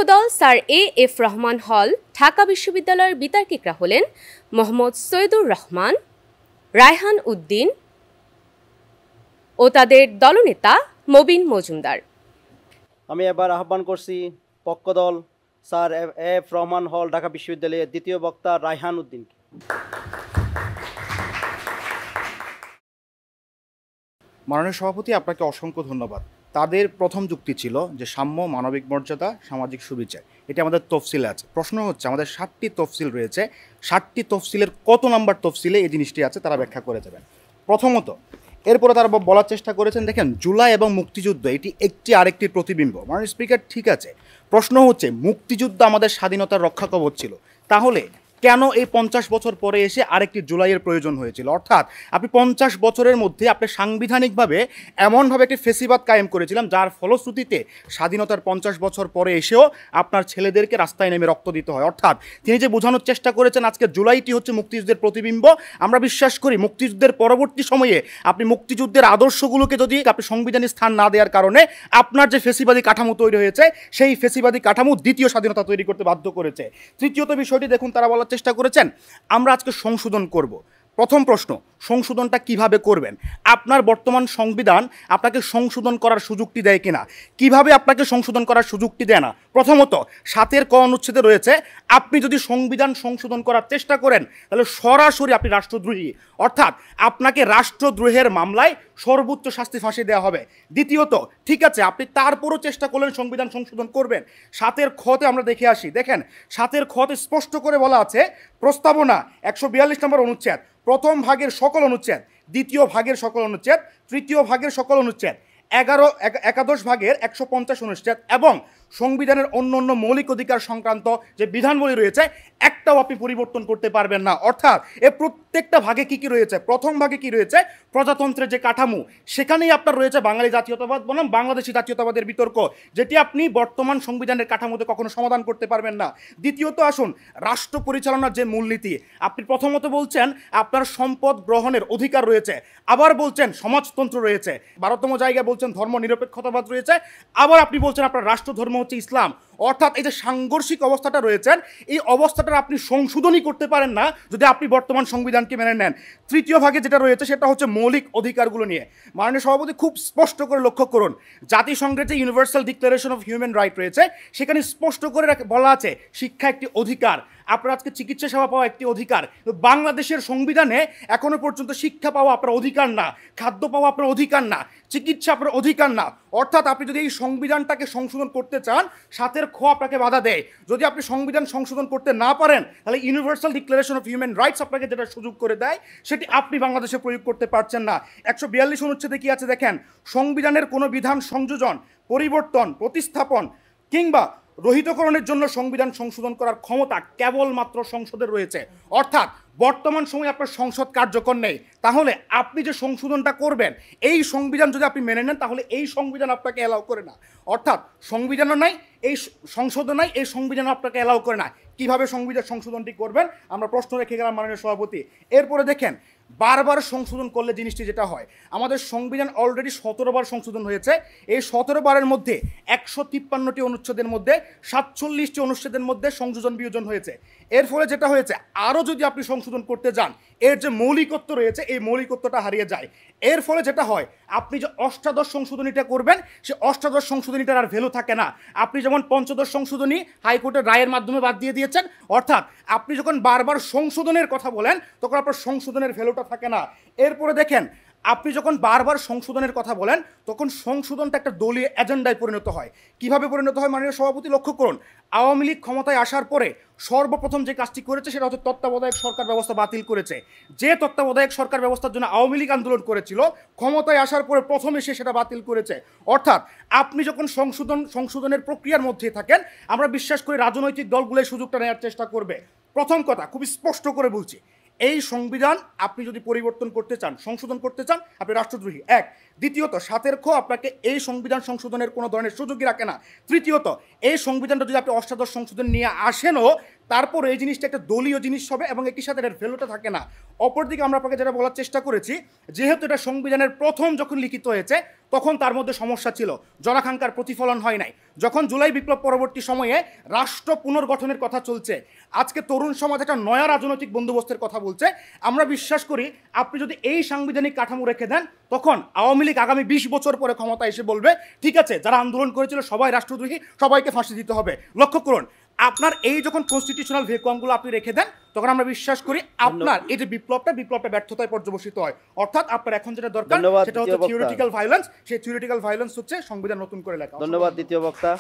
পক্ষদল sir A F. Rahman হল, ঢাকা বিশ্ববিদ্যালয়ের বিতার্কিকরা হলেন মোহাম্মদ সৈয়দুর রহমান, রায়হান উদ্দিন ও তাদের দলনেতা মবিন মজুমদার। আমি এবার আহ্বান করছি পক্ষদল স্যার এ.এফ. রহমান হল, ঢাকা বিশ্ববিদ্যালয়ের দ্বিতীয় বক্তা রায়হান উদ্দিনকে। মাননীয় সভাপতি, আপনাকে অসংখ্য ধন্যবাদ। তাদের প্রথম যুক্তি ছিল যে সাম্য, মানবিক মর্যাদা, সামাজিক সুবিচার, এটি আমাদের তফসিলে আছে। প্রশ্ন হচ্ছে আমাদের 7টি তফসিল রয়েছে, 7টি তফসিলের কত নাম্বার তফসিলে এই জিনিসটি আছে তারা ব্যাখ্যা করে দেবেন। প্রথমত, এরপরে তারা বলার চেষ্টা করেছেন, দেখেন জুলাই এবং মুক্তিযুদ্ধ এটি একটি আরেকটির প্রতিবিম্ব। মাননীয় স্পিকার, ঠিক আছে, প্রশ্ন হচ্ছে মুক্তিযুদ্ধ আমাদের স্বাধীনতার রক্ষা কবচ ছিল, তাহলে কেন এই 50 বছর পরে এসে আরেকটি জুলাইয়ের প্রয়োজন হয়েছিল? অর্থাৎ আপনি 50 বছরের মধ্যে আপনি সাংবিধানিকভাবে এমনভাবে একটি ফেসিবাদ কায়েম করেছিলাম যার ফলশ্রুতিতে স্বাধীনতার 50 বছর পরে এসেও আপনার ছেলেদেরকে রাস্তায় নেমে রক্ত দিতে হয়। অর্থাৎ তিনি যে বোঝানোর চেষ্টা করেছেন আজকে জুলাইটি হচ্ছে মুক্তিযুদ্ধের প্রতিবিম্ব, আমরা বিশ্বাস করি মুক্তিযুদ্ধের পরবর্তী সময়ে আপনি মুক্তিযুদ্ধের আদর্শগুলোকে যদি আপনি সংবিধানে স্থান না দেওয়ার কারণে আপনার যে ফেসিবাদী কাঠামো তৈরি হয়েছে সেই ফেসিবাদী কাঠামো দ্বিতীয় স্বাধীনতা তৈরি করতে বাধ্য করেছে। তৃতীয়ত বিষয়টি দেখুন, তারা বলার চেষ্টা করেছেন আমরা আজকে সংশোধন করব। প্রথম প্রশ্ন, সংশোধনটা কিভাবে করবেন? আপনার বর্তমান সংবিধান আপনাকে সংশোধন করার সুযোগটি দেয় কিনা? কিভাবে আপনাকে সংশোধন করার সুযোগটি দেয় না? প্রথমত 7 ক অনুচ্ছেদে রয়েছে আপনি যদি সংবিধান সংশোধন করার চেষ্টা করেন তাহলে সরাসরি আপনি রাষ্ট্রদ্রোহী, অর্থাৎ আপনাকে রাষ্ট্রদ্রোহের মামলায় সর্বোচ্চ শাস্তি ফাঁসি দেওয়া হবে। দ্বিতীয়ত, ঠিক আছে আপনি তারপরও চেষ্টা করলেন সংবিধান সংশোধন করবেন, 7 খতে আমরা দেখে আসি, দেখেন 7 খতে স্পষ্ট করে বলা আছে প্রস্তাবনা 142 নম্বর অনুচ্ছেদ, প্রথম ভাগের সকল অনুচ্ছেদ, দ্বিতীয় ভাগের সকল অনুচ্ছেদ, তৃতীয় ভাগের সকল অনুচ্ছেদ, একাদশ ভাগের 150 অনুচ্ছেদ এবং সংবিধানের অন্য অন্য মৌলিক অধিকার সংক্রান্ত যে বিধানবলী রয়েছে একটাও আপনি পরিবর্তন করতে পারবেন না। অর্থাৎ এ প্রত্যেকটা ভাগে কি কি রয়েছে? প্রথম ভাগে কি রয়েছে? প্রজাতন্ত্রের যে কাঠামো, সেখানেই আপনার রয়েছে বাঙালি জাতীয়তাবাদ বনাম বাংলাদেশি জাতীয়তাবাদের বিতর্ক, যেটি আপনি বর্তমান সংবিধানের কাঠামোতে কখনো সমাধান করতে পারবেন না। দ্বিতীয়ত আসুন রাষ্ট্র পরিচালনার যে মূলনীতি, আপনি প্রথমত বলছেন আপনার সম্পদ গ্রহণের অধিকার রয়েছে, আবার বলছেন সমাজতন্ত্র রয়েছে, 12তম জায়গায় বলছেন ধর্ম নিরপেক্ষতাবাদ রয়েছে, আবার আপনি বলছেন আপনার রাষ্ট্রধর্ম হচ্ছে ইসলাম। অর্থাৎ এই যে সাংঘর্ষিক অবস্থাটা রয়েছেন, এই অবস্থাটা আপনি সংশোধনই করতে পারেন না যদি আপনি বর্তমান সংবিধানকে মেনে নেন। তৃতীয় ভাগে যেটা রয়েছে সেটা হচ্ছে মৌলিক অধিকারগুলো নিয়ে। মাননীয় সভাপতি, খুব স্পষ্ট করে লক্ষ্য করুন জাতিসংঘের যে universal declaration of human right রয়েছে সেখানে স্পষ্ট করে বলা আছে শিক্ষা একটি অধিকার, আপনার আজকে চিকিৎসা সেবা পাওয়া একটি অধিকার। বাংলাদেশের সংবিধানে এখনো পর্যন্ত শিক্ষা পাওয়া আপনার অধিকার না, খাদ্য পাওয়া আপনার অধিকার না, চিকিৎসা আপনার অধিকার না। অর্থাৎ আপনি যদি এই সংবিধানটাকে সংশোধন করতে চান 7 খ আপনাকে বাধা দেয়। যদি আপনি সংবিধান সংশোধন করতে না পারেন তাহলে universal declaration of human rights আপনাকে যেটা সুযোগ করে দেয় সেটি আপনি বাংলাদেশে প্রয়োগ করতে পারছেন না। 142 অনুচ্ছেদে কি আছে দেখেন, সংবিধানের কোনো বিধান সংযোজন, পরিবর্তন, প্রতিস্থাপন কিংবা রহিতকরণের জন্য সংবিধান সংশোধন করার ক্ষমতা কেবলমাত্র সংসদের রয়েছে। অর্থাৎ বর্তমান সময়ে আপনার সংসদ কার্যকর নেই, তাহলে আপনি যে সংশোধনটা করবেন এই সংবিধান যদি আপনি মেনে নেন তাহলে এই সংবিধান আপনাকে অ্যালাউ করে না। অর্থাৎ সংবিধানও নাই, এই সংসদও নাই, এই সংবিধান আপনাকে অ্যালাউ করে না। কিভাবে সংবিধান সংশোধনটি করবেন আমরা প্রশ্ন রেখে গেলাম মাননীয় সভাপতি। এরপরে দেখেন বারবার সংশোধন করলে জিনিসটি যেটা হয়, আমাদের সংবিধান অলরেডি 17 বার সংশোধন হয়েছে। এই 17 বারের মধ্যে 153টি অনুচ্ছেদের মধ্যে 47টি অনুচ্ছেদের মধ্যে সংযোজন বিয়োজন হয়েছে। এর ফলে যেটা হয়েছে, আরও যদি আপনি সংশোধন করতে যান এর যে মৌলিকত্ব রয়েছে এই মৌলিকত্বটা হারিয়ে যায়। এর ফলে যেটা হয়, আপনি যে অষ্টাদশ সংশোধনীটা করবেন সে অষ্টাদশ সংশোধনীটার আর ভ্যালু থাকে না। আপনি যেমন পঞ্চদশ সংশোধনী হাইকোর্টের রায়ের মাধ্যমে বাদ দিয়ে দিয়েছেন, অর্থাৎ আপনি যখন বারবার সংশোধনের কথা বলেন তখন আপনার সংশোধনের ভ্যালুটা থাকে না। এরপরে দেখেন আপনি যখন বারবার সংশোধনের কথা বলেন তখন সংশোধনটা একটা দলীয় এজেন্ডায় পরিণত হয়। কিভাবে পরিণত হয় মাননীয় সভাপতি লক্ষ্য করুন, আওয়ামী লীগ ক্ষমতায় আসার পরে সর্বপ্রথম যে কাজটি করেছে সেটা হচ্ছে তত্ত্বাবধায়ক সরকার ব্যবস্থা বাতিল করেছে। যে তত্ত্বাবধায়ক সরকার ব্যবস্থার জন্য আওয়ামী লীগ আন্দোলন করেছিল ক্ষমতায় আসার পরে প্রথমে সে সেটা বাতিল করেছে। অর্থাৎ আপনি যখন সংশোধনের প্রক্রিয়ার মধ্যে থাকেন আমরা বিশ্বাস করি রাজনৈতিক দলগুলো এই সুযোগটা নেওয়ার চেষ্টা করবে। প্রথম কথা খুবই স্পষ্ট করে বলছি, এই সংবিধান আপনি যদি পরিবর্তন করতে চান, সংশোধন করতে চান, আপনি রাষ্ট্রদ্রোহী। এক। দ্বিতীয়ত 7 খ আপনাকে এই সংবিধান সংশোধনের কোনো ধরনের সুযোগই রাখে না। তৃতীয়ত এই সংবিধানটা যদি আপনি অষ্টাদশ সংশোধন নিয়ে আসেনও তারপর এই জিনিসটা একটা দলীয় জিনিস হবে এবং একই সাথে এর ভ্যালুটা থাকে না। অপরদিকে আমরা আপনাকে যেটা বলার চেষ্টা করেছি, যেহেতু এটা সংবিধানের প্রথম যখন লিখিত হয়েছে তখন তার মধ্যে সমস্যা ছিল, জনাকাঙ্ক্ষার প্রতিফলন হয় নাই। যখন জুলাই বিপ্লব পরবর্তী সময়ে রাষ্ট্র পুনর্গঠনের কথা চলছে, আজকে তরুণ সমাজ একটা নয়া রাজনৈতিক বন্দোবস্তের কথা বলছে, আমরা বিশ্বাস করি আপনি যদি এই সাংবিধানিক কাঠামো রেখে দেন, তখন আওয়ামী লীগ আগামী 20 বছর পরে ক্ষমতা এসে বলবে ঠিক আছে যারা আন্দোলন করেছিল সবাই রাষ্ট্রদ্রোহী, সবাইকে ফাঁসি দিতে হবে। লক্ষ্য করুন, আপনার এই যখন কনস্টিটিউশনাল ভ্যাকুয়ামগুলো আপনি রেখে দেন, তখন আমরা বিশ্বাস করি আপনার এই যে বিপ্লবটা ব্যর্থতায় পর্যবসিত হয়। অর্থাৎ আপনার এখন যেটা দরকার সেটা হচ্ছে থিওরিটিক্যাল ভায়োলেন্স, সেই থিওরিটিক্যাল ভায়োলেন্স হচ্ছে সংবিধান নতুন করে লেখা। ধন্যবাদ দ্বিতীয় বক্তা।